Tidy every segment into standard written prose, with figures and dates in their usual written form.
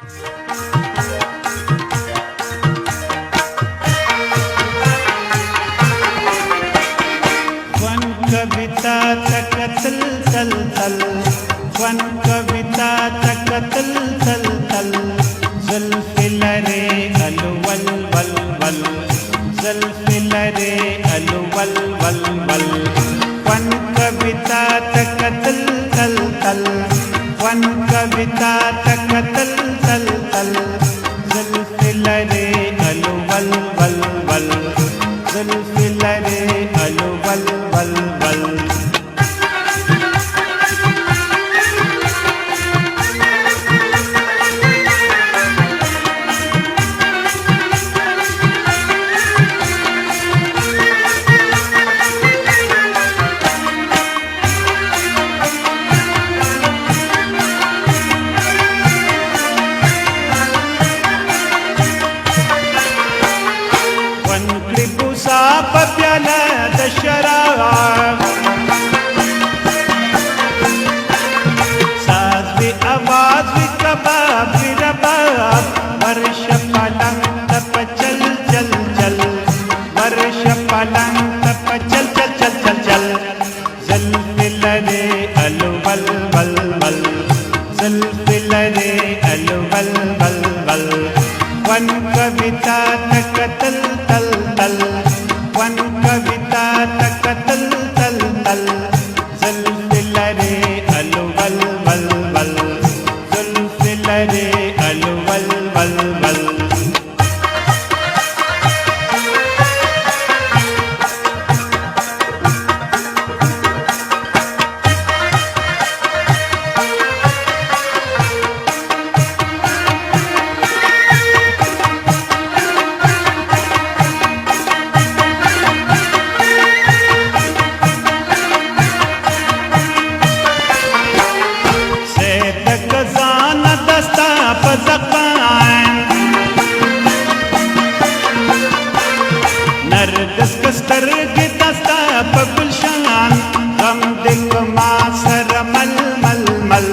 One कविता तकतल तल तल, one कविता तकतल तल तल, जुल्फ़े लरे अलवल वल वल, जुल्फ़े लरे अलवल वल वल। वन कविता तकतल तल तल, वन कविता तकतल तल तल, जुल्फ़े लरे अलवल वल वल, जुल्फ़े लरे अलवल वल वल। प्याला दशराब साज भी आवाज भी कबाब भी रबाब, वर्ष पलंग तप चल चल चल, वर्ष पलंग तप चल चल चल चल चल। जुल्फ़े लरे अलवल वल वल, जुल्फ़े लरे अलवल वल वल। वन कविता तकतल तल तल, वन कविता तकतल तल तल, जुल्फ़े लरे अलवल वल वल, जुल्फ़े लरे अलवल वल वल। नरगिस कस्तर की दस्ता गुलशान, गम दिक मासर मल मल मल,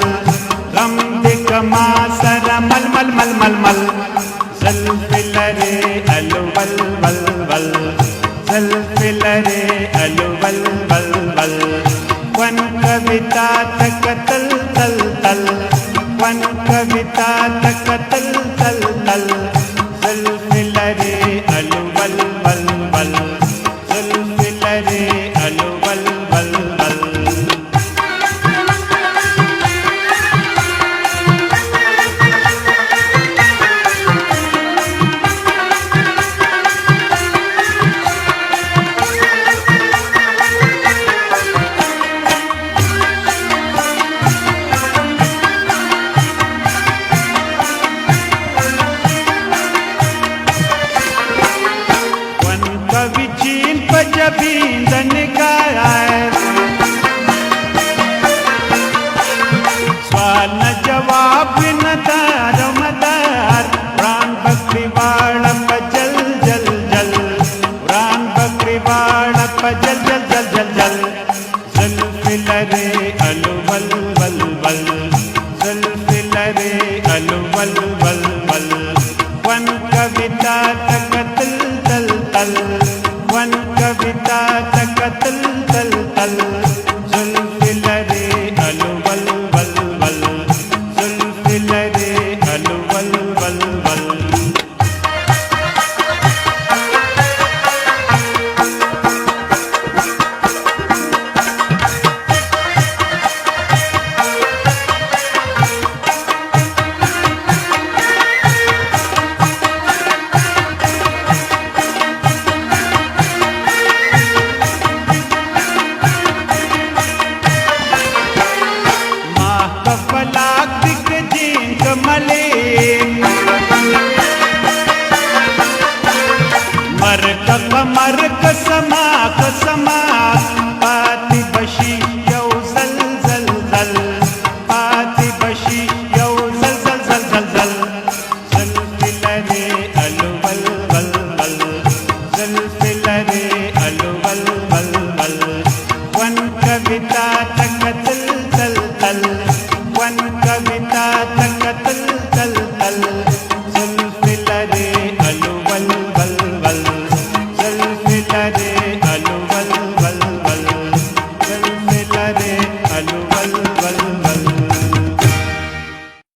गम दिक मासर मल मल मल मल मल। जुल्फ़े लरे अलवल वल वल, जुल्फ़े लरे अलवल वल वल। वन कविता तकतल तल तल, वन कविता तकतल तल तल, जुल्फ़े लरे अलवल वल वल, जुल्फ़े लरे अलवल वल वल। जबींदन गाय सवाल न जवाब न दार मदार, रान बकरी वाड़ा पजल जल जल, रान बकरी वाड़ा पजल जल जल जल जल। जुल्फ़े लरे अलवल वल वल, जुल्फ़े लरे अलवल वल